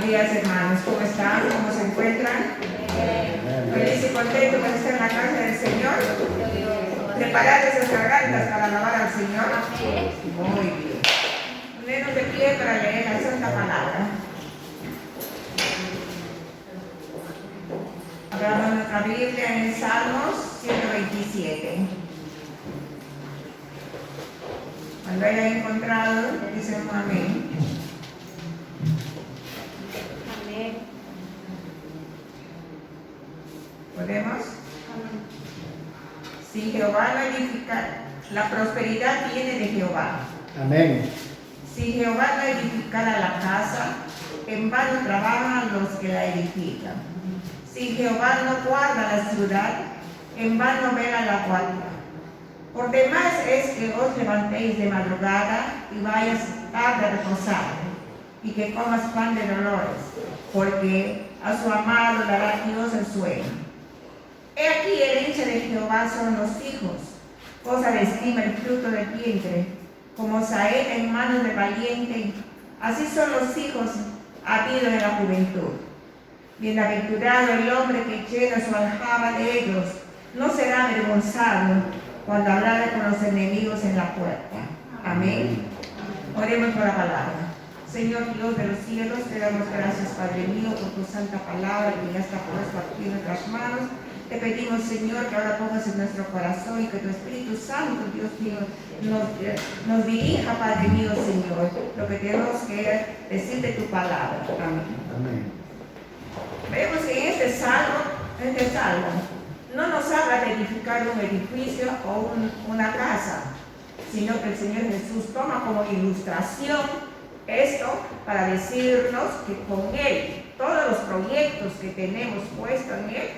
días, hermanos. ¿Cómo están? ¿Cómo se encuentran? Feliz y contento por estar en la casa del Señor. Preparad esas gargantas para alabar al Señor. Muy bien. Ponernos de pie para leer la Santa Palabra. Abramos nuestra Biblia en Salmos 127. Cuando haya encontrado, dice un amén. Amén. ¿Podemos? Si Jehová lo edifica, la prosperidad viene de Jehová. Amén. Si Jehová no edificara la casa, en vano trabajan los que la edifican. Si Jehová no guarda la ciudad, en vano vela la guardia. Por demás es que os levantéis de madrugada y vayas tarde a reposar, y que comas pan de dolores, porque a su amado dará Dios el sueño. He aquí herencia de Jehová son los hijos, cosa de estima el fruto del vientre, como saeta en manos del valiente, así son los hijos habidos en la juventud. Bienaventurado el hombre que llena su aljaba de ellos, no será avergonzado cuando hablare con los enemigos en la puerta. Amén. Oremos por la palabra. Señor Dios de los cielos, te damos gracias, Padre mío, por tu santa palabra que ya está puesta aquí en nuestras manos. Te pedimos, Señor, que ahora pongas en nuestro corazón y que tu Espíritu Santo, Dios mío, nos dirija, Padre mío, Señor, lo que tenemos que decir de tu palabra. Amén. Amén. Vemos que en este salmo no nos habla de edificar un edificio o una casa, sino que el Señor Jesús toma como ilustración esto para decirnos que con Él, todos los proyectos que tenemos puestos en Él,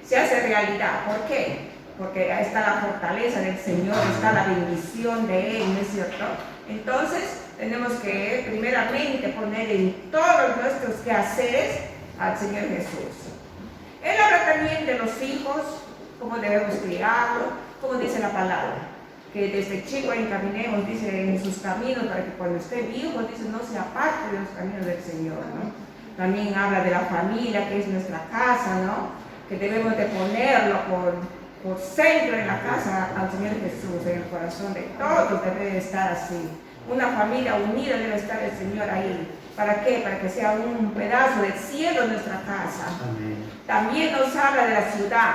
se hace realidad. ¿Por qué? Porque ahí está la fortaleza del Señor, está la bendición de Él, ¿no es cierto? Entonces, tenemos que primeramente poner en todos nuestros quehaceres al Señor Jesús. Él habla también de los hijos, cómo debemos criarlos, como dice la palabra, que desde chico encaminemos, dice, en sus caminos, para que cuando esté viejo, dice, no se aparte de los caminos del Señor, ¿no? También habla de la familia, que es nuestra casa, ¿no? Que debemos de ponerlo por centro en la casa al Señor Jesús, en el corazón de todos debe de estar así. Una familia unida debe estar el Señor ahí. ¿Para qué? Para que sea un pedazo del cielo en nuestra casa. Amén. También nos habla de la ciudad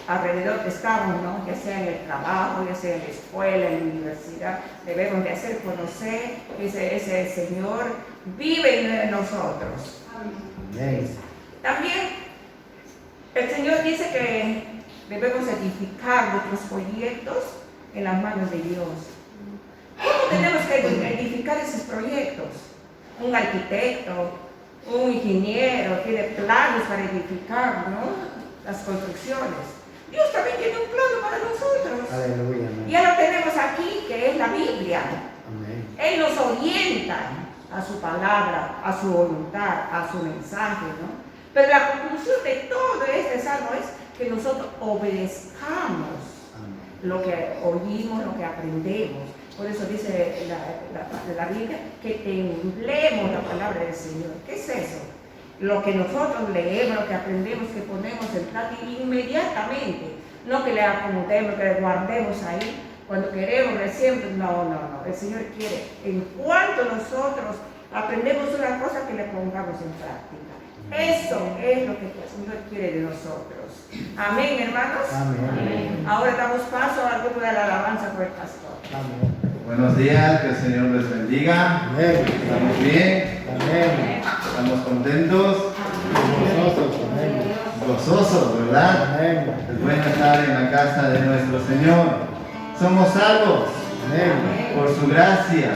alrededor que estamos, ¿no? Ya sea en el trabajo, ya sea en la escuela, en la universidad, debemos de hacer conocer que ese Señor vive en nosotros. Amén. También el Señor dice que debemos edificar nuestros proyectos en las manos de Dios. ¿Cómo tenemos que edificar esos proyectos? Un arquitecto, un ingeniero tiene planos para edificar, ¿no? Las construcciones. Dios también tiene un plano para nosotros. Aleluya. Amén. Ya lo tenemos aquí, que es la Biblia. Amén. Él nos orienta a su palabra, a su voluntad, a su mensaje, ¿no? Pero la conclusión de todo este salmo es que nosotros obedezcamos lo que oímos, lo que aprendemos. Por eso dice la Biblia que temblemos la palabra del Señor. ¿Qué es eso? Lo que nosotros leemos, lo que aprendemos, que ponemos en práctica inmediatamente. No que le acomodemos, que le guardemos ahí cuando queremos recién. No. El Señor quiere, en cuanto nosotros aprendemos una cosa, que le pongamos en práctica. Eso es lo que el Señor quiere de nosotros. Amén, hermanos. Amén. Ahora damos paso al grupo de la alabanza por el pastor. Amén. Buenos días, que el Señor les bendiga. Amén. ¿Estamos bien? Amén. ¿Estamos contentos? Gozosos. Amén. Gozosos, ¿verdad? Amén. Es bueno estar en la casa de nuestro Señor. Somos salvos Amén. por su gracia.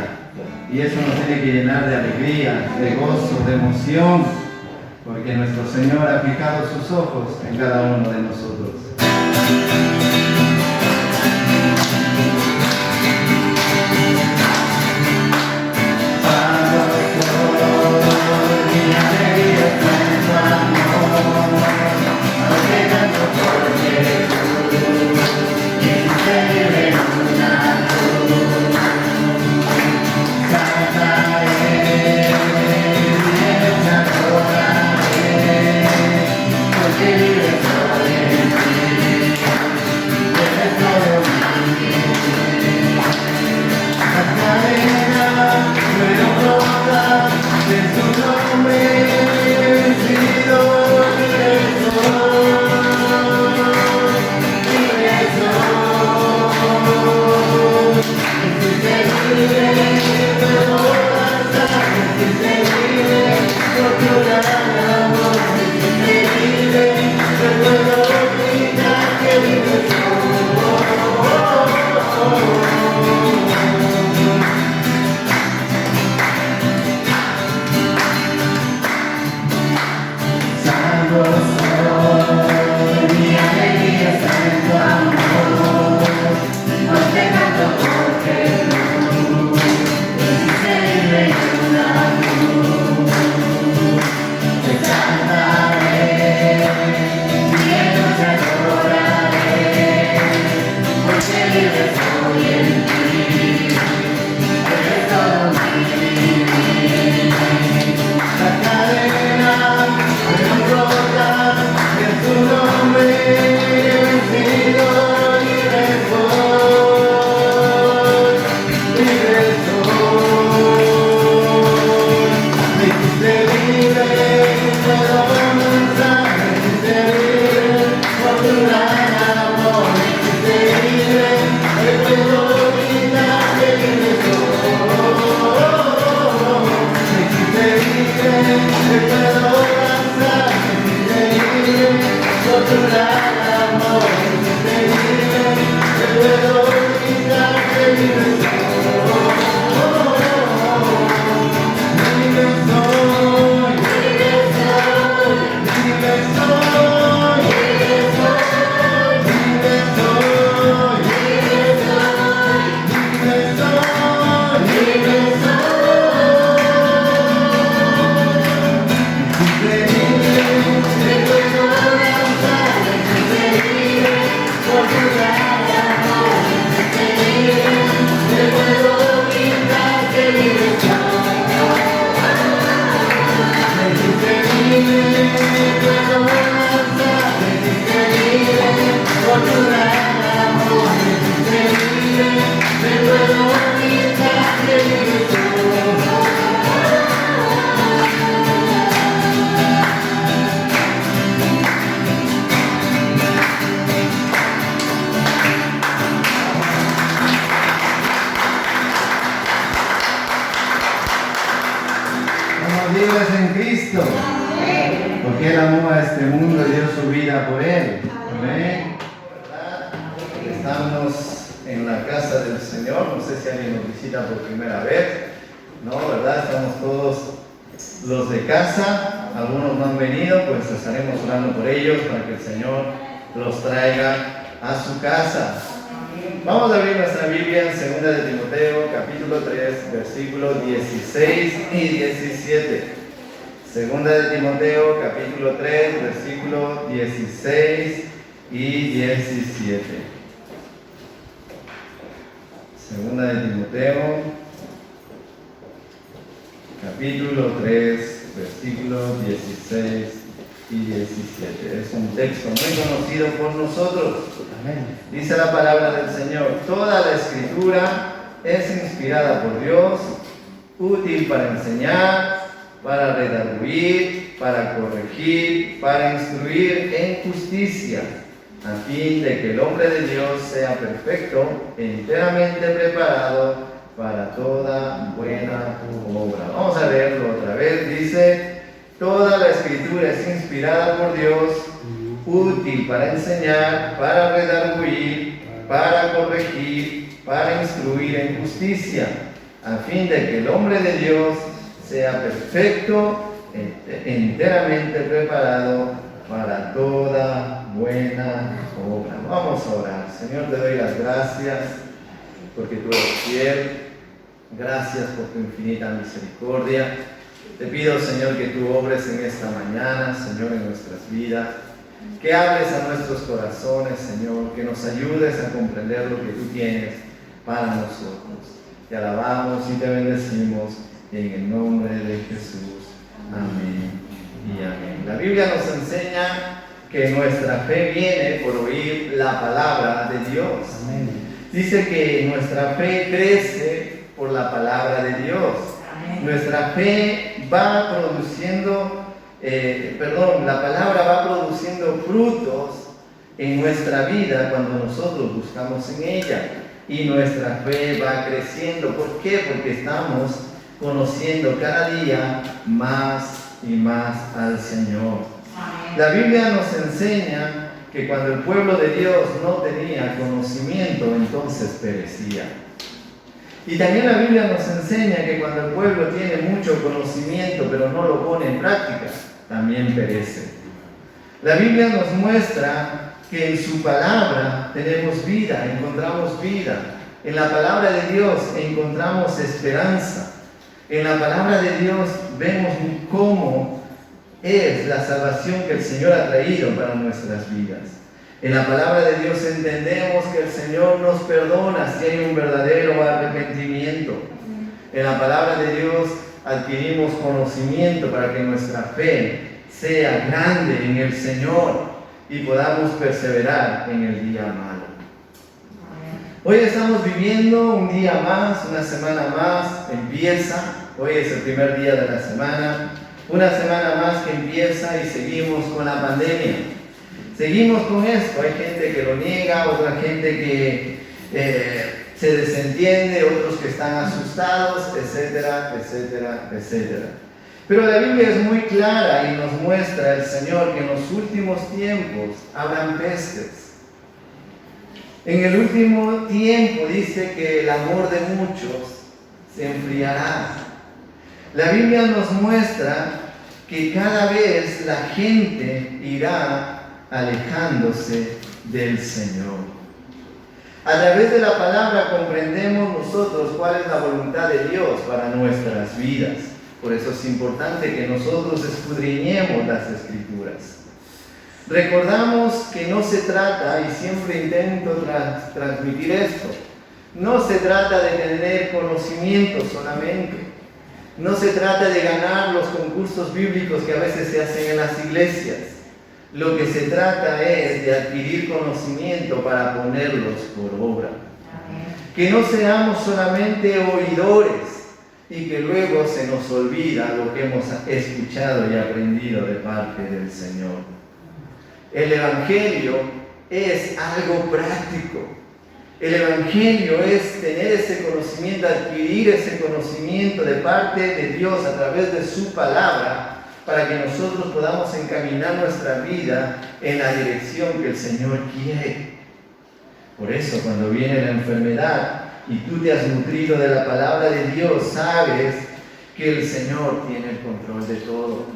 Y eso nos tiene que llenar de alegría, de gozo, de emoción, porque nuestro Señor ha fijado sus ojos en cada uno de nosotros. Santa Somos libres en Cristo. Porque Él amó a este mundo y dio su vida por Él. Amén. Estamos en la casa del Señor. No sé si alguien nos visita por primera vez. No, ¿verdad? Estamos todos los de casa. Algunos no han venido, pues estaremos orando por ellos para que el Señor los traiga a su casa. Vamos a abrir nuestra Biblia en 2 de Timoteo, capítulo 3, versículos 16 y 17. 2 de Timoteo, capítulo 3, versículos 16 y 17. 2 de Timoteo, capítulo 3, versículos 16 y 17. Es un texto muy conocido por nosotros. Dice la palabra del Señor: toda la escritura es inspirada por Dios, útil para enseñar, para redarguir, para corregir, para instruir en justicia, a fin de que el hombre de Dios sea perfecto, enteramente preparado para toda buena obra. Vamos a leerlo otra vez. Dice: toda la escritura es inspirada por Dios, útil para enseñar, para redarguir, para corregir, para instruir en justicia, a fin de que el hombre de Dios sea perfecto, enteramente preparado para toda buena obra. Vamos a orar. Señor, te doy las gracias porque tú eres fiel. Gracias por tu infinita misericordia. Te pido, Señor, que tú obres en esta mañana, Señor, en nuestras vidas. Que hables a nuestros corazones, Señor, que nos ayudes a comprender lo que tú tienes para nosotros. Te alabamos y te bendecimos en el nombre de Jesús. Amén y amén. La Biblia nos enseña que nuestra fe viene por oír la palabra de Dios. Amén. Dice que nuestra fe crece por la palabra de Dios. Amén. Nuestra fe va produciendo la palabra va produciendo frutos en nuestra vida cuando nosotros buscamos en ella, y nuestra fe va creciendo. ¿Por qué? Porque estamos conociendo cada día más y más al Señor. La Biblia nos enseña que cuando el pueblo de Dios no tenía conocimiento, entonces perecía. Y también la Biblia nos enseña que cuando el pueblo tiene mucho conocimiento pero no lo pone en práctica, también perece. La Biblia nos muestra que en su palabra tenemos vida, encontramos vida. En la palabra de Dios encontramos esperanza. En la palabra de Dios vemos cómo es la salvación que el Señor ha traído para nuestras vidas. En la palabra de Dios entendemos que el Señor nos perdona si hay un verdadero arrepentimiento. En la palabra de Dios adquirimos conocimiento para que nuestra fe sea grande en el Señor y podamos perseverar en el día malo. Hoy estamos viviendo un día más, una semana más, empieza. Hoy es el primer día de la semana. Una semana más que empieza y seguimos con la pandemia. Seguimos con esto. Hay gente que lo niega, otra gente que se desentiende, otros que están asustados, etcétera, etcétera, etcétera. Pero la Biblia es muy clara y nos muestra el Señor que en los últimos tiempos habrán pestes. En el último tiempo dice que el amor de muchos se enfriará. La Biblia nos muestra que cada vez la gente irá alejándose del Señor. A través de la palabra comprendemos nosotros cuál es la voluntad de Dios para nuestras vidas. Por eso es importante que nosotros escudriñemos las Escrituras. Recordamos que no se trata, y siempre intento transmitir esto, no se trata de tener conocimiento solamente. No se trata de ganar los concursos bíblicos que a veces se hacen en las iglesias. Lo que se trata es de adquirir conocimiento para ponerlos por obra. Que no seamos solamente oidores y que luego se nos olvida lo que hemos escuchado y aprendido de parte del Señor. El Evangelio es algo práctico. El Evangelio es tener ese conocimiento, adquirir ese conocimiento de parte de Dios a través de su palabra, para que nosotros podamos encaminar nuestra vida en la dirección que el Señor quiere. Por eso, cuando viene la enfermedad y tú te has nutrido de la palabra de Dios, sabes que el Señor tiene el control de todo.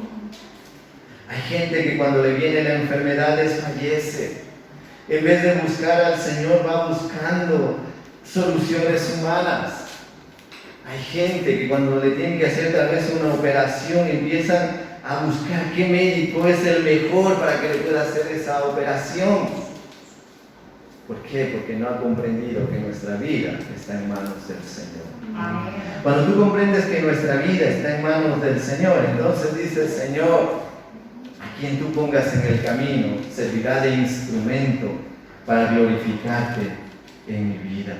Hay gente que cuando le viene la enfermedad desfallece. En vez de buscar al Señor, va buscando soluciones humanas. Hay gente que cuando le tienen que hacer tal vez una operación, empiezan a buscar qué médico es el mejor para que le pueda hacer esa operación. ¿Por qué? Porque no ha comprendido que nuestra vida está en manos del Señor. Amén. Cuando tú comprendes que nuestra vida está en manos del Señor, entonces dice el Señor, a quien tú pongas en el camino servirá de instrumento para glorificarte en mi vida,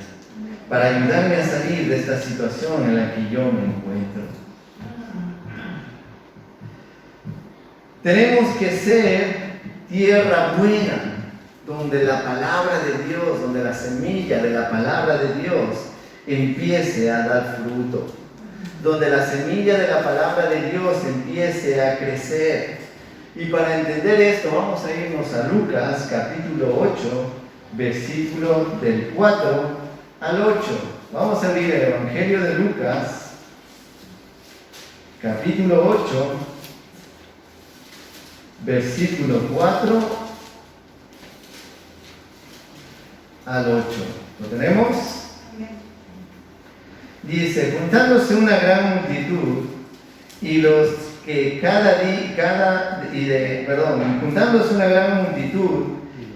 para ayudarme a salir de esta situación en la que yo me encuentro. Tenemos que ser tierra buena, donde la palabra de Dios, donde la semilla de la palabra de Dios empiece a dar fruto, donde la semilla de la palabra de Dios empiece a crecer. Y para entender esto, vamos a irnos a Lucas capítulo 8, versículo del 4 al 8. Vamos a abrir el Evangelio de Lucas, capítulo 8, versículo 4 al 8. ¿Lo tenemos? Dice, juntándose una gran multitud y los que juntándose una gran multitud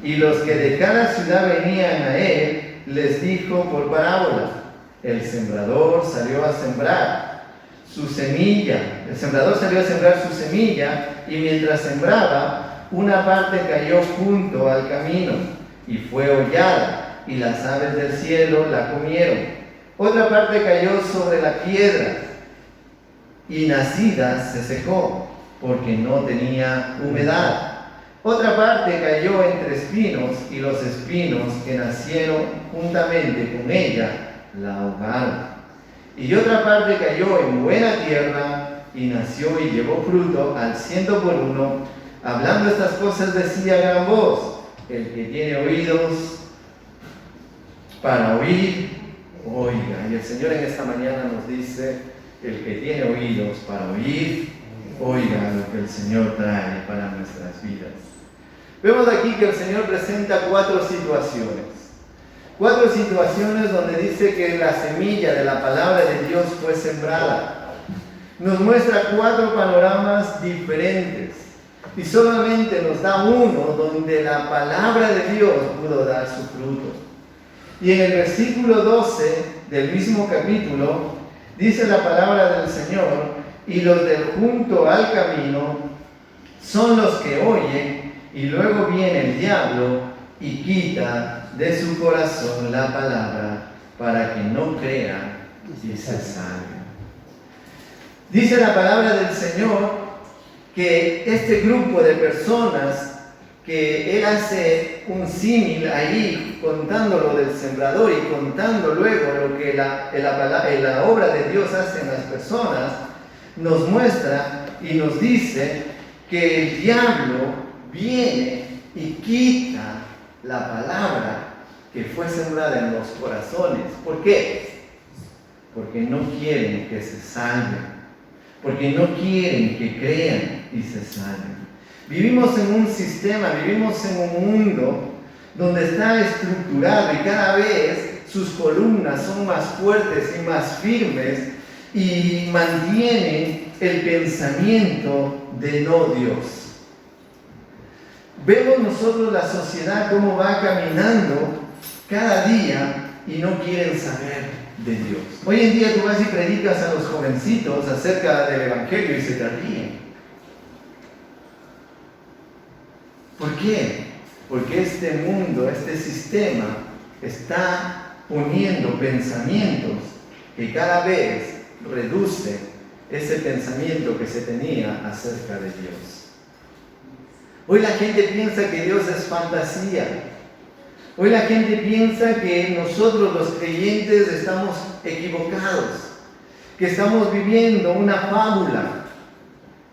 y los que de cada ciudad venían a él, les dijo por parábola: el sembrador salió a sembrar su semilla. El sembrador salió a sembrar su semilla, y mientras sembraba, una parte cayó junto al camino y fue hollada, y las aves del cielo la comieron. Otra parte cayó sobre la piedra, y nacida se secó, porque no tenía humedad. Otra parte cayó entre espinos, y los espinos que nacieron juntamente con ella la ahogaron. Y otra parte cayó en buena tierra, y nació y llevó fruto al 100 por 1. Hablando estas cosas decía a gran voz: el que tiene oídos para oír, oiga. Y el Señor en esta mañana nos dice: el que tiene oídos para oír, oiga lo que el Señor trae para nuestras vidas. Vemos aquí que el Señor presenta 4 situaciones. 4 situaciones donde dice que la semilla de la palabra de Dios fue sembrada. Nos muestra 4 panoramas diferentes, y solamente nos da uno donde la palabra de Dios pudo dar su fruto. Y en el versículo 12 del mismo capítulo dice la palabra del Señor: y los del junto al camino son los que oyen, y luego viene el diablo y quita de su corazón la palabra, para que no crean y se salven. Dice la palabra del Señor que este grupo de personas, que Él hace un símil ahí, contando lo del sembrador y contando luego lo que la obra de Dios hace en las personas, nos muestra y nos dice que el diablo viene y quita la palabra que fue sembrada en los corazones. ¿Por qué? Porque no quieren que se salven, porque no quieren que crean y se salven. Vivimos en un sistema, vivimos en un mundo donde está estructurado y cada vez sus columnas son más fuertes y más firmes y mantienen el pensamiento de no Dios. Vemos nosotros la sociedad cómo va caminando cada día y no quieren saber de Dios. Hoy en día tú vas y predicas a los jovencitos acerca del Evangelio y se te ríen. ¿Por qué? Porque este mundo, este sistema está poniendo pensamientos que cada vez reduce ese pensamiento que se tenía acerca de Dios. Hoy la gente piensa que Dios es fantasía. Hoy la gente piensa que nosotros los creyentes estamos equivocados, que estamos viviendo una fábula.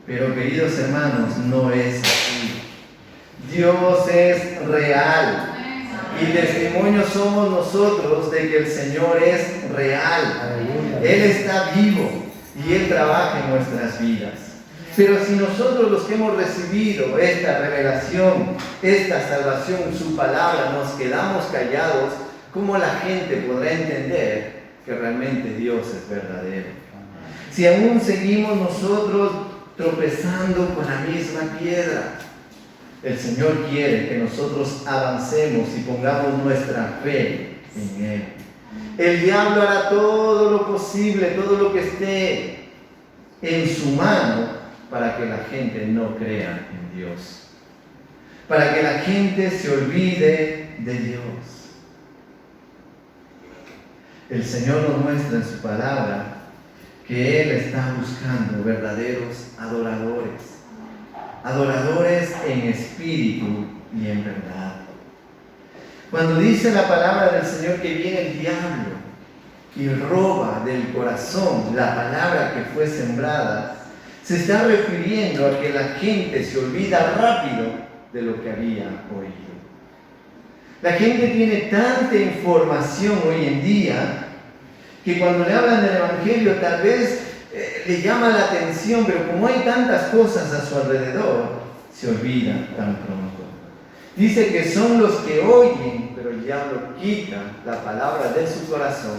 Pero queridos hermanos, no es así. Dios es real. Y testimonio somos nosotros de que el Señor es real. Él está vivo y Él trabaja en nuestras vidas. Pero si nosotros los que hemos recibido esta revelación, esta salvación, su palabra, nos quedamos callados, ¿cómo la gente podrá entender que realmente Dios es verdadero? Si aún seguimos nosotros tropezando con la misma piedra, el Señor quiere que nosotros avancemos y pongamos nuestra fe en Él. El diablo hará todo lo posible, todo lo que esté en su mano para que la gente no crea en Dios, para que la gente se olvide de Dios. El Señor nos muestra en su palabra que Él está buscando verdaderos adoradores, adoradores en espíritu y en verdad. Cuando dice la palabra del Señor que viene el diablo y roba del corazón la palabra que fue sembrada, se está refiriendo a que la gente se olvida rápido de lo que había oído. La gente tiene tanta información hoy en día que cuando le hablan del Evangelio tal vez le llama la atención, pero como hay tantas cosas a su alrededor, se olvida tan pronto. Dice que son los que oyen, pero el diablo quita la palabra de su corazón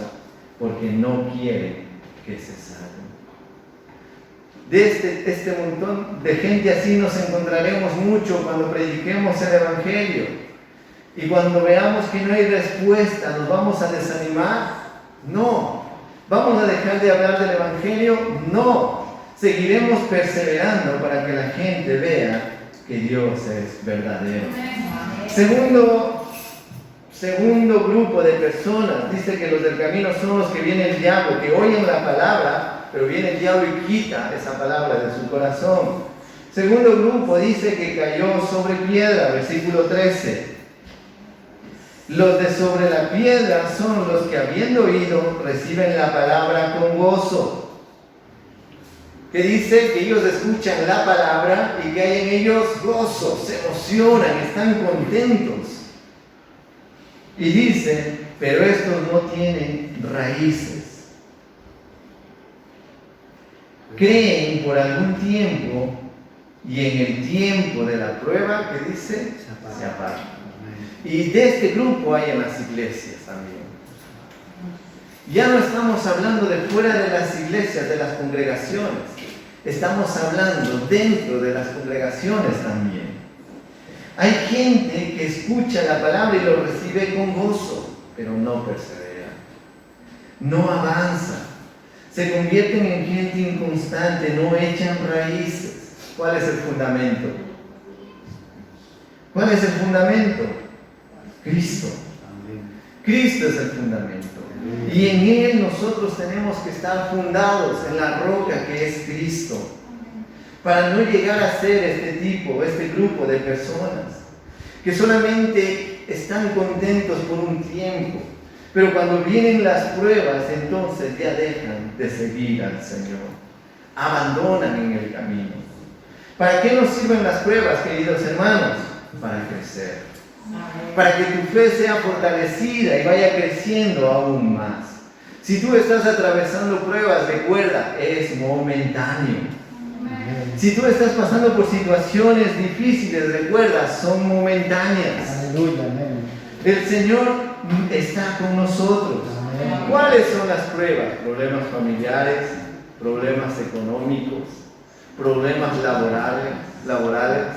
porque no quiere que se salven. De este montón de gente así nos encontraremos mucho cuando prediquemos el Evangelio. Y cuando veamos que no hay respuesta, ¿nos vamos a desanimar? No. ¿Vamos a dejar de hablar del Evangelio? No. Seguiremos perseverando para que la gente vea que Dios es verdadero. Segundo grupo de personas, dice que los del camino son los que viene el diablo, que oyen la palabra, pero viene el diablo y quita esa palabra de su corazón. Segundo grupo dice que cayó sobre piedra, versículo 13. Los de sobre la piedra son los que habiendo oído reciben la palabra con gozo. Que dice que ellos escuchan la palabra y que hay en ellos gozo, se emocionan, están contentos. Y dice, pero estos no tienen raíces. Creen por algún tiempo y en el tiempo de la prueba, que dice, se apartan. Y de este grupo hay en las iglesias también. Ya no estamos hablando de fuera de las iglesias, de las congregaciones. Estamos hablando dentro de las congregaciones también. Hay gente que escucha la palabra y lo recibe con gozo, pero no persevera. No avanza. Se convierten en gente inconstante, no echan raíces. ¿Cuál es el fundamento? ¿Cuál es el fundamento? Cristo. Cristo es el fundamento. Y en Él nosotros tenemos que estar fundados en la roca que es Cristo. Para no llegar a ser este grupo de personas que solamente están contentos por un tiempo, pero cuando vienen las pruebas, entonces ya dejan de seguir al Señor. Abandonan en el camino. ¿Para qué nos sirven las pruebas, queridos hermanos? Para crecer. Para que tu fe sea fortalecida y vaya creciendo aún más. Si tú estás atravesando pruebas, recuerda, es momentáneo. Si tú estás pasando por situaciones difíciles, recuerda, son momentáneas. Aleluya, amén. El Señor está con nosotros. Amén. ¿Cuáles son las pruebas? Problemas familiares, problemas económicos, problemas laborales.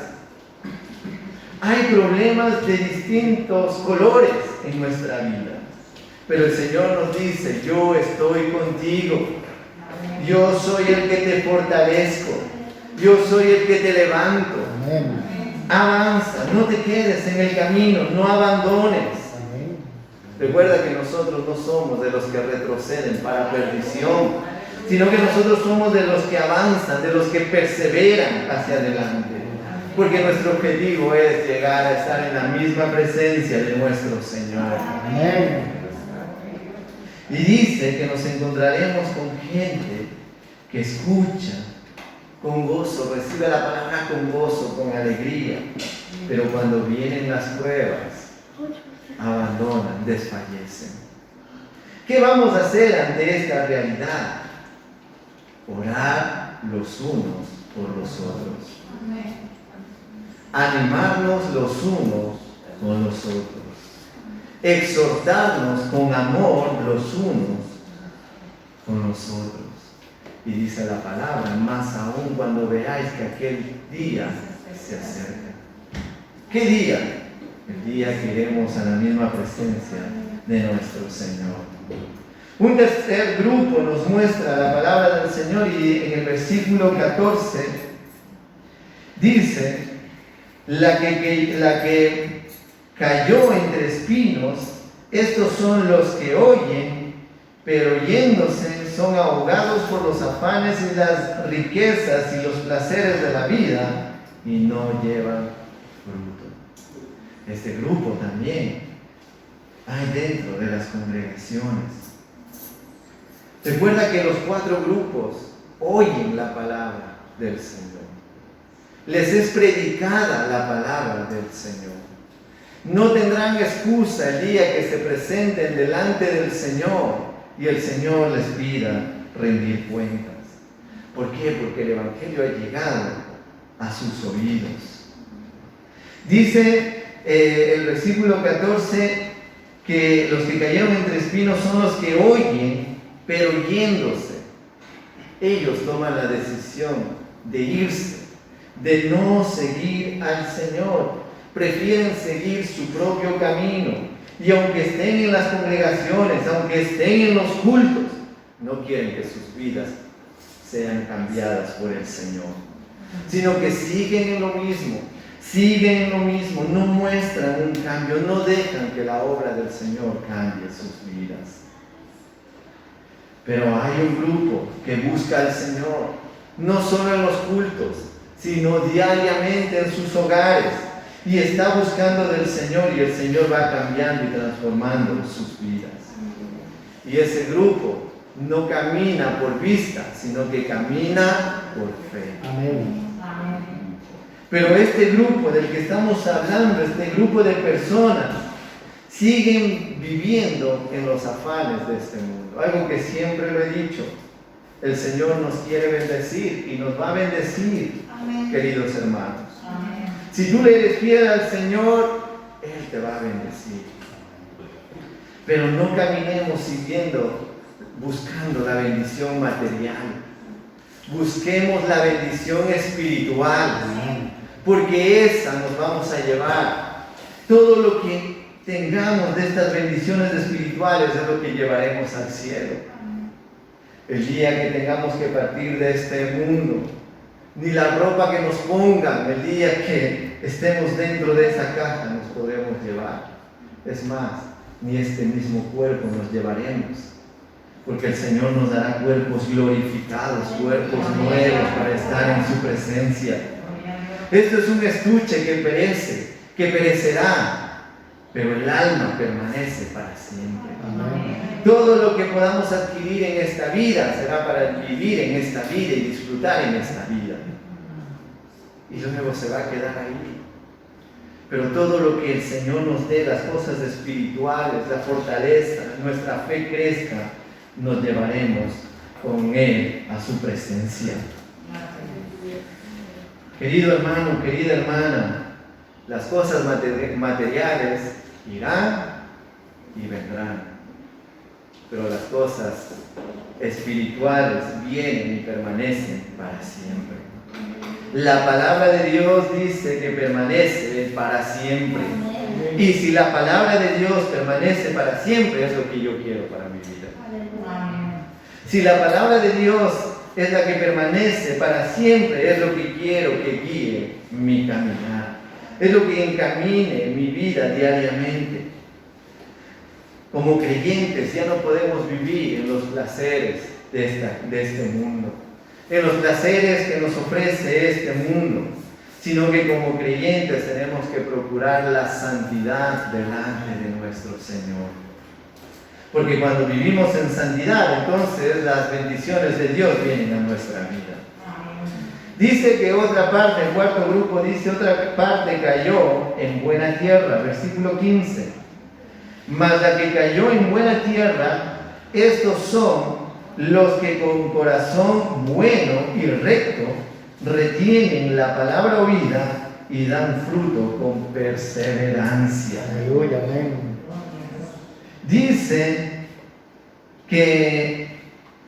Hay problemas de distintos colores en nuestra vida. Pero el Señor nos dice, yo estoy contigo. Yo soy el que te fortalezco. Yo soy el que te levanto. Amén. Avanza, no te quedes en el camino, no abandones. Amén. Recuerda que nosotros no somos de los que retroceden para perdición, sino que nosotros somos de los que avanzan, de los que perseveran hacia adelante. Porque nuestro objetivo es llegar a estar en la misma presencia de nuestro Señor. Amén. Y dice que nos encontraremos con gente que escucha con gozo, recibe la palabra con gozo, con alegría. Pero cuando vienen las pruebas, abandonan, desfallecen. ¿Qué vamos a hacer ante esta realidad? Orar los unos por los otros. Animarnos los unos con los otros. Exhortarnos con amor los unos con los otros. Y dice la palabra, más aún cuando veáis que aquel día se acerca. ¿Qué día? El día que iremos a la misma presencia de nuestro Señor. Un tercer grupo nos muestra la palabra del Señor y en el versículo 14 dice, la que cayó entre espinos, estos son los que oyen, pero yéndose son ahogados por los afanes y las riquezas y los placeres de la vida y no llevan fruto. Este grupo también hay dentro de las congregaciones. Recuerda que los 4 grupos oyen la palabra del Señor. Les es predicada la palabra del Señor. No tendrán excusa el día que se presenten delante del Señor y el Señor les pida rendir cuentas. ¿Por qué? Porque el Evangelio ha llegado a sus oídos. Dice el versículo 14 que los que cayeron entre espinos son los que oyen, pero yéndose. Ellos toman la decisión de irse, de no seguir al Señor. Prefieren seguir su propio camino. Y aunque estén en las congregaciones, aunque estén en los cultos, no quieren que sus vidas sean cambiadas por el Señor, sino que siguen en lo mismo, no muestran un cambio, no dejan que la obra del Señor cambie sus vidas. Pero hay un grupo que busca al Señor, no solo en los cultos, sino diariamente en sus hogares, y está buscando del Señor, y el Señor va cambiando y transformando sus vidas. Y ese grupo no camina por vista, sino que camina por fe. Amén. Pero este grupo del que estamos hablando, este grupo de personas, siguen viviendo en los afanes de este mundo. Algo que siempre lo he dicho, el Señor nos quiere bendecir y nos va a bendecir, queridos hermanos. Si tú le eres fiel al Señor, Él te va a bendecir. Pero no caminemos buscando la bendición material. Busquemos la bendición espiritual, porque esa nos vamos a llevar. Todo lo que tengamos de estas bendiciones espirituales es lo que llevaremos al cielo. El día que tengamos que partir de este mundo, ni la ropa que nos pongan, el día que estemos dentro de esa caja nos podremos llevar. Es más, ni este mismo cuerpo nos llevaremos, porque el Señor nos dará cuerpos glorificados, cuerpos nuevos para estar en su presencia. Esto es un estuche que perece, que perecerá, pero el alma permanece para siempre. Amén. Todo lo que podamos adquirir en esta vida será para vivir en esta vida y disfrutar en esta vida. y luego se va a quedar ahí. Pero todo lo que el Señor nos dé, las cosas espirituales, la fortaleza, nuestra fe crezca, nos llevaremos con Él a su presencia. Querido hermano, querida hermana, las cosas materiales irán y vendrán, pero las cosas espirituales vienen y permanecen para siempre. La palabra de Dios dice que permanece para siempre. Y si la palabra de Dios permanece para siempre, es lo que yo quiero para mi vida. Si la palabra de Dios es la que permanece para siempre, es lo que quiero que guíe mi caminar. Es lo que encamine mi vida diariamente. Como creyentes ya no podemos vivir en los placeres de este mundo, en los placeres que nos ofrece este mundo, sino que como creyentes tenemos que procurar la santidad delante de nuestro Señor. Porque cuando vivimos en santidad, entonces las bendiciones de Dios vienen a nuestra vida. Dice que otra parte, el cuarto grupo dice, otra parte cayó en buena tierra, versículo 15. Mas la que cayó en buena tierra, estos son los que con corazón bueno y recto retienen la palabra oída y dan fruto con perseverancia. Aleluya, amén. Dice que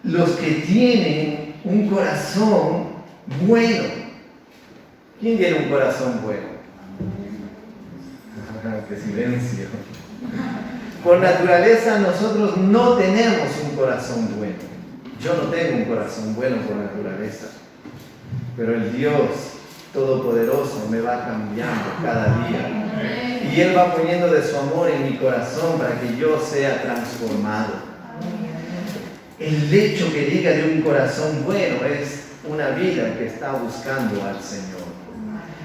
los que tienen un corazón bueno. ¿Quién tiene un corazón bueno? ¡Qué silencio! Por naturaleza nosotros no tenemos un corazón bueno. Yo no tengo un corazón bueno por naturaleza. Pero el Dios Todopoderoso me va cambiando cada día. Y Él va poniendo de su amor en mi corazón para que yo sea transformado. El hecho que diga de un corazón bueno es una vida que está buscando al Señor.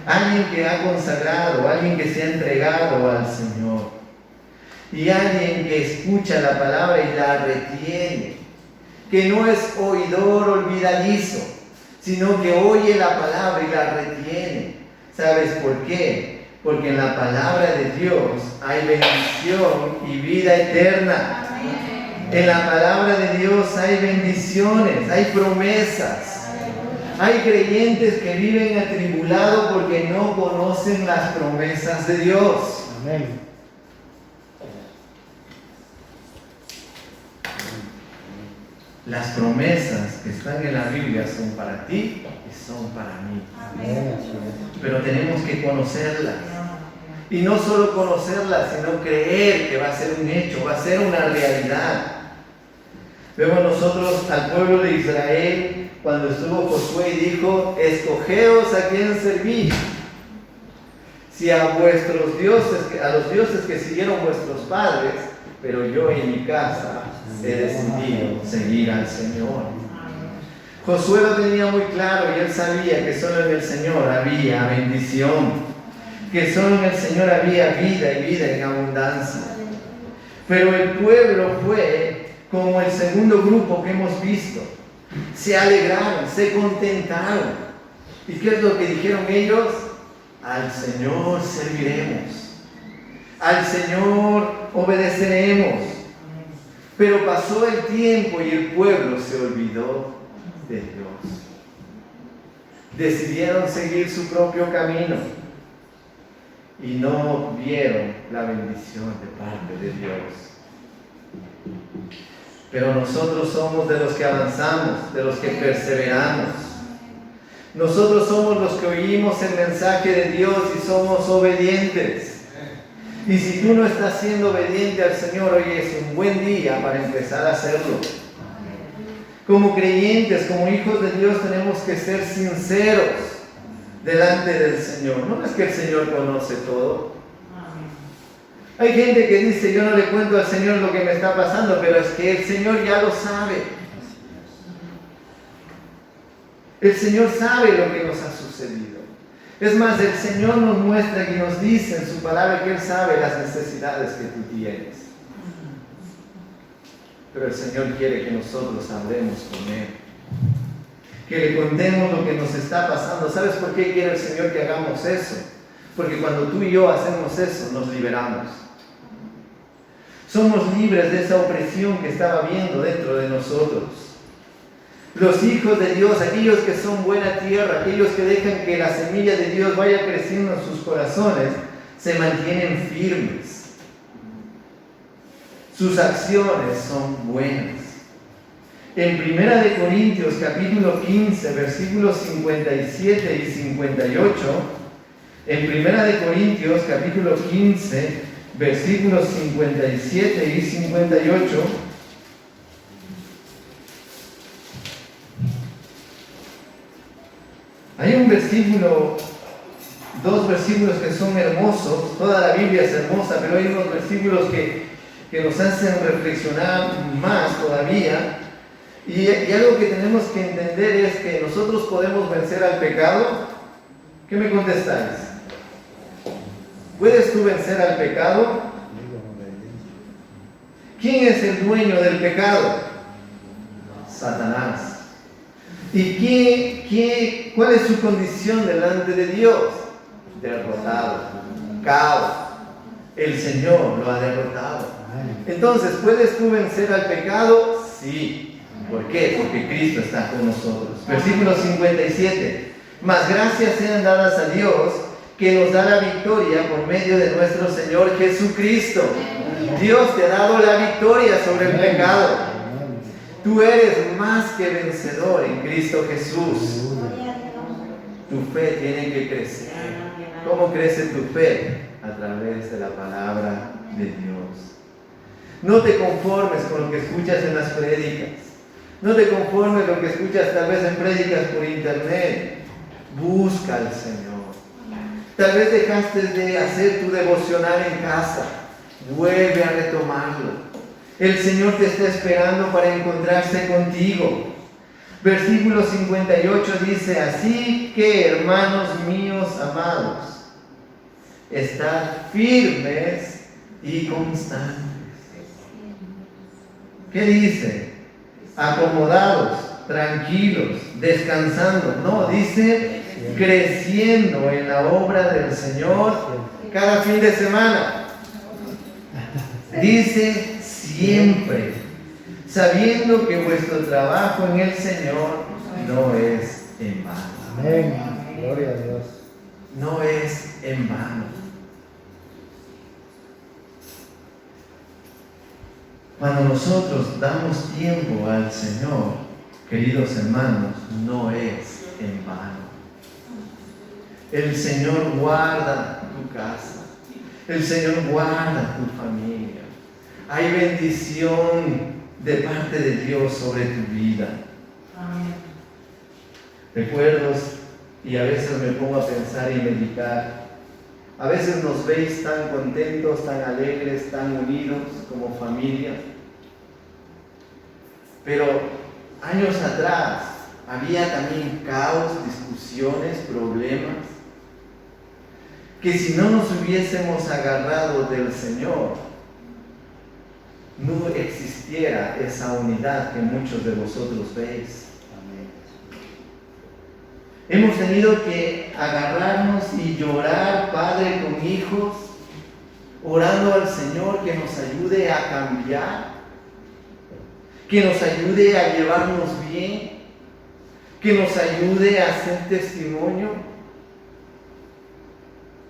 Alguien que ha consagrado, alguien que se ha entregado al Señor. Y alguien que escucha la palabra y la retiene. Que no es oidor olvidadizo, sino que oye la palabra y la retiene. ¿Sabes por qué? Porque en la palabra de Dios hay bendición y vida eterna. En la palabra de Dios hay bendiciones, hay promesas. Hay creyentes que viven atribulados porque no conocen las promesas de Dios. Amén. Las promesas que están en la Biblia son para ti y son para mí. Amén. Pero tenemos que conocerlas. Y no solo conocerlas, sino creer que va a ser un hecho, va a ser una realidad. Vemos nosotros al pueblo de Israel cuando estuvo Josué y dijo: escogeos a quién servir. Si a vuestros dioses, a los dioses que siguieron vuestros padres, pero yo y mi casa he decidido seguir al Señor. Josué lo tenía muy claro y él sabía que solo en el Señor había bendición, que solo en el Señor había vida y vida en abundancia. Pero el pueblo fue como el segundo grupo que hemos visto. Se alegraron, se contentaron. ¿Y qué es lo que dijeron ellos? Al Señor serviremos, al Señor obedeceremos. Pero pasó el tiempo y el pueblo se olvidó de Dios. Decidieron seguir su propio camino y no vieron la bendición de parte de Dios. Pero nosotros somos de los que avanzamos, de los que perseveramos. Nosotros somos los que oímos el mensaje de Dios y somos obedientes. Y si tú no estás siendo obediente al Señor, hoy es un buen día para empezar a hacerlo. Como creyentes, como hijos de Dios, tenemos que ser sinceros delante del Señor. No es que el Señor conoce todo. Hay gente que dice: yo no le cuento al Señor lo que me está pasando, pero es que el Señor ya lo sabe. El Señor sabe lo que nos ha sucedido. Es más, el Señor nos muestra y nos dice en su palabra que Él sabe las necesidades que tú tienes. Pero el Señor quiere que nosotros hablemos con Él. que le contemos lo que nos está pasando. ¿Sabes por qué quiere el Señor que hagamos eso? Porque cuando tú y yo hacemos eso, nos liberamos. Somos libres de esa opresión que estaba habiendo dentro de nosotros. Los hijos de Dios, aquellos que son buena tierra, aquellos que dejan que la semilla de Dios vaya creciendo en sus corazones, se mantienen firmes. Sus acciones son buenas. En 1 Corintios capítulo 15, versículos 57 y 58, en 1 Corintios capítulo 15, versículos 57 y 58, hay un versículo, dos versículos que son hermosos. Toda la Biblia es hermosa, pero hay unos versículos que nos hacen reflexionar más todavía. Y algo que tenemos que entender es que nosotros podemos vencer al pecado. ¿Qué me contestáis? ¿Puedes tú vencer al pecado? ¿Quién es el dueño del pecado? Satanás. ¿Y cuál es su condición delante de Dios? Derrotado, caos. El Señor lo ha derrotado. Entonces, ¿puedes tú vencer al pecado? Sí. ¿Por qué? Porque Cristo está con nosotros. Versículo 57. Mas gracias sean dadas a Dios, que nos da la victoria por medio de nuestro Señor Jesucristo. Dios te ha dado la victoria sobre el pecado. Tú eres más que vencedor en Cristo Jesús. Tu fe tiene que crecer. ¿Cómo crece tu fe? A través de la palabra de Dios. No te conformes con lo que escuchas en las prédicas. No te conformes con lo que escuchas tal vez en prédicas por internet. Busca al Señor. Tal vez dejaste de hacer tu devocional en casa. Vuelve a retomarlo. El Señor te está esperando para encontrarse contigo. Versículo 58 dice: así que, hermanos míos amados, estad firmes y constantes. ¿Qué dice? Acomodados, tranquilos, descansando. No, dice creciendo en la obra del Señor cada fin de semana. Dice siempre, sabiendo que vuestro trabajo en el Señor no es en vano. Amén. Gloria a Dios. No es en vano. Cuando nosotros damos tiempo al Señor, queridos hermanos, no es en vano. El Señor guarda tu casa. El Señor guarda tu familia. Hay bendición de parte de Dios sobre tu vida. Amén. Recuerdos, y a veces me pongo a pensar y meditar. A veces nos veis tan contentos, tan alegres, tan unidos como familia. Pero años atrás había también caos, discusiones, problemas, que si no nos hubiésemos agarrado del Señor, no existiera esa unidad que muchos de vosotros veis. Hemos tenido que agarrarnos y llorar, padre con hijos, orando al Señor que nos ayude a cambiar, que nos ayude a llevarnos bien, que nos ayude a hacer testimonio,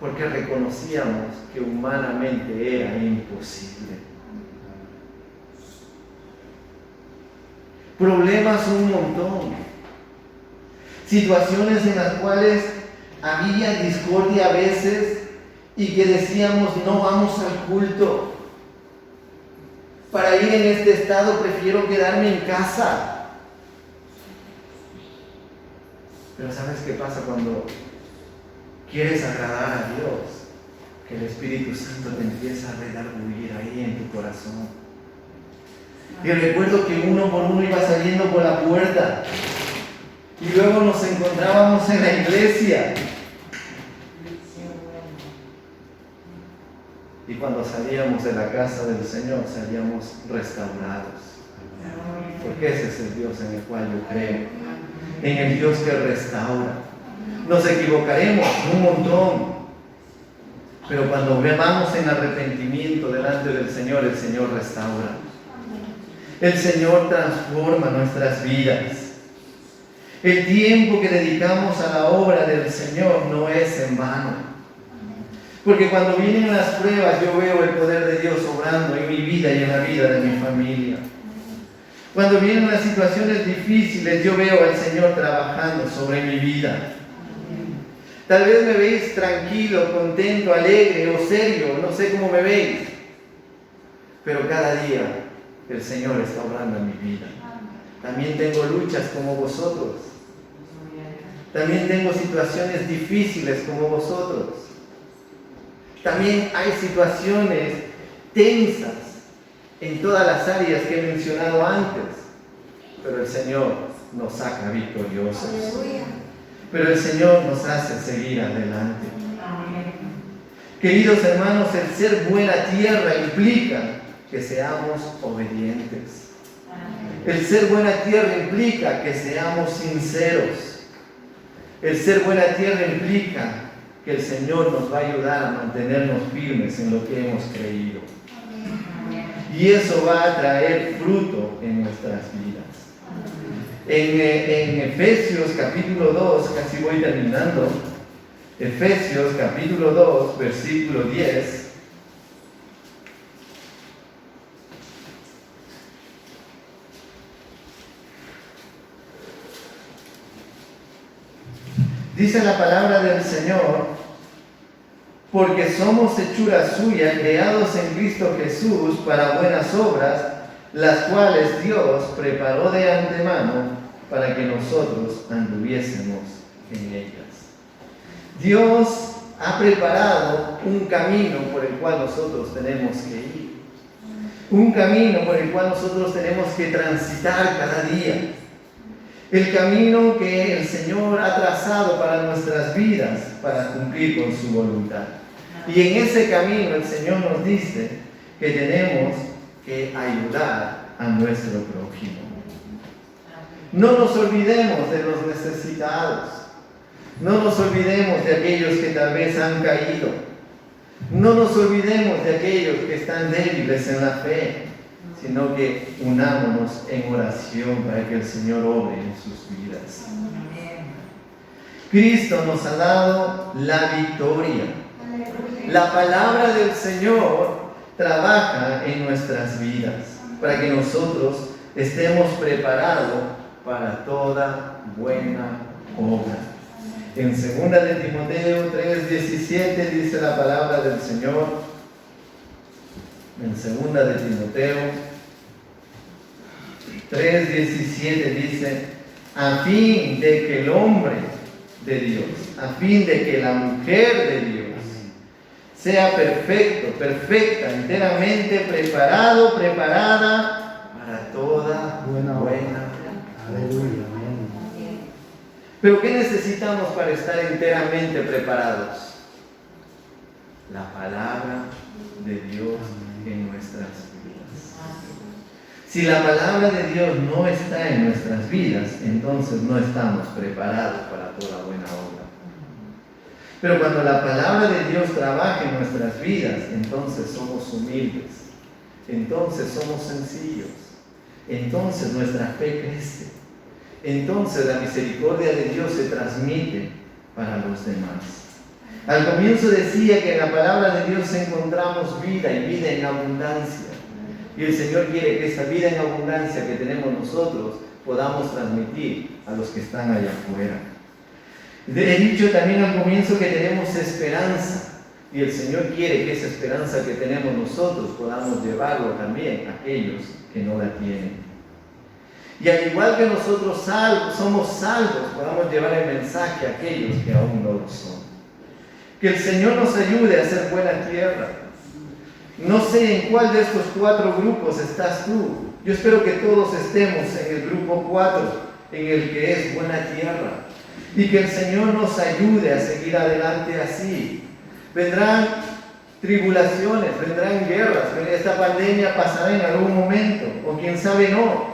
porque reconocíamos que humanamente era imposible. Problemas un montón, situaciones en las cuales había discordia a veces y que decíamos no vamos al culto. Para ir en este estado prefiero quedarme en casa. Pero ¿sabes qué pasa cuando quieres agradar a Dios? Que el Espíritu Santo te empieza a redarguir ahí en tu corazón. Y recuerdo que uno por uno iba saliendo por la puerta y luego nos encontrábamos en la iglesia. Y cuando salíamos de la casa del Señor, salíamos restaurados. Porque ese es el Dios en el cual yo creo. en el Dios que restaura. Nos equivocaremos un montón, pero cuando vamos en arrepentimiento delante del Señor, el Señor restaura. El Señor transforma nuestras vidas. El tiempo que dedicamos a la obra del Señor no es en vano. Porque cuando vienen las pruebas, yo veo el poder de Dios obrando en mi vida y en la vida de mi familia. Cuando vienen las situaciones difíciles, yo veo al Señor trabajando sobre mi vida. Tal vez me veis tranquilo, contento, alegre o serio, no sé cómo me veis. Pero cada día el Señor está obrando en mi vida. También tengo luchas como vosotros. También tengo situaciones difíciles como vosotros. También hay situaciones tensas en todas las áreas que he mencionado antes. Pero el Señor nos saca victoriosos. Pero el Señor nos hace seguir adelante. Queridos hermanos, el ser buena tierra implica que seamos obedientes. El ser buena tierra implica que seamos sinceros. El ser buena tierra implica que el Señor nos va a ayudar a mantenernos firmes en lo que hemos creído. Y eso va a traer fruto en nuestras vidas. En Efesios capítulo 2, casi voy terminando, Efesios capítulo 2, versículo 10, dice la palabra del Señor: porque somos hechura suya, creados en Cristo Jesús para buenas obras, las cuales Dios preparó de antemano para que nosotros anduviésemos en ellas. Dios ha preparado un camino por el cual nosotros tenemos que ir. Un camino por el cual nosotros tenemos que transitar cada día. El camino que el Señor ha trazado para nuestras vidas, para cumplir con su voluntad. Y en ese camino el Señor nos dice que tenemos que ayudar a nuestro prójimo. No nos olvidemos de los necesitados. No nos olvidemos de aquellos que tal vez han caído. No nos olvidemos de aquellos que están débiles en la fe, sino que unámonos en oración para que el Señor obre en sus vidas. Cristo nos ha dado la victoria. La palabra del Señor trabaja en nuestras vidas para que nosotros estemos preparados para toda buena obra. En 2 de Timoteo 3:17 dice la palabra del Señor. En 2 de Timoteo 3:17 dice: a fin de que el hombre de Dios, a fin de que la mujer de Dios sea perfecto, perfecta, enteramente preparado, preparada para toda buena obra. Aleluya, amén. Pero ¿qué necesitamos para estar enteramente preparados? La palabra de Dios en nuestras vidas. Si la palabra de Dios no está en nuestras vidas, entonces no estamos preparados para toda buena obra. Pero cuando la palabra de Dios trabaja en nuestras vidas, entonces somos humildes, entonces somos sencillos, entonces nuestra fe crece, entonces la misericordia de Dios se transmite para los demás. Al comienzo decía que en la palabra de Dios encontramos vida y vida en abundancia. Y el Señor quiere que esa vida en abundancia que tenemos nosotros podamos transmitir a los que están allá afuera. He dicho también al comienzo que tenemos esperanza. Y el Señor quiere que esa esperanza que tenemos nosotros podamos llevarlo también a aquellos que no la tienen. Y al igual que nosotros somos salvos, podamos llevar el mensaje a aquellos que aún no lo son. Que el Señor nos ayude a ser buena tierra. No sé en cuál de estos 4 grupos estás tú. Yo espero que todos estemos en el grupo 4, en el que es buena tierra. Y que el Señor nos ayude a seguir adelante así. Vendrán tribulaciones, vendrán guerras, esta pandemia pasará en algún momento, o quién sabe no.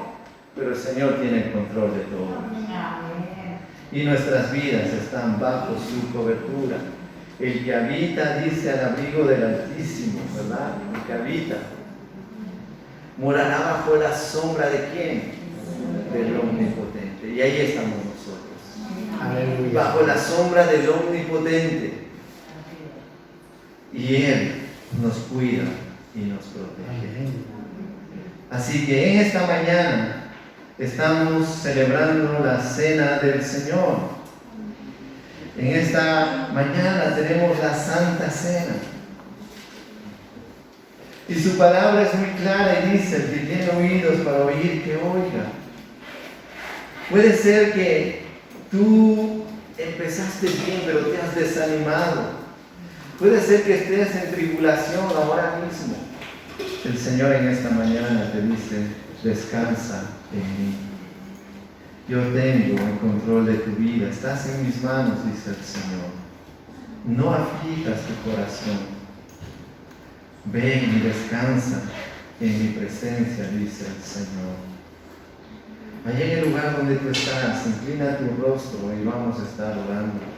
Pero el Señor tiene el control de todo. y nuestras vidas están bajo su cobertura. El que habita, dice, al abrigo del Altísimo, ¿verdad? El que habita. Morará bajo la sombra de ¿quién? Del Omnipotente. Y ahí estamos nosotros. Aleluya. Bajo la sombra del Omnipotente. Y Él nos cuida y nos protege. Amén. Así que en esta mañana estamos celebrando la cena del Señor. En esta mañana tenemos la Santa Cena. Y su palabra es muy clara y dice, el que tiene oídos para oír, que oiga. Puede ser que tú empezaste bien, pero te has desanimado. Puede ser que estés en tribulación ahora mismo. El Señor en esta mañana te dice, descansa en mí. Yo tengo el control de tu vida. Estás en mis manos, dice el Señor. No aflijas tu corazón. Ven y descansa en mi presencia, dice el Señor. Allá en el lugar donde tú estás, inclina tu rostro y vamos a estar orando.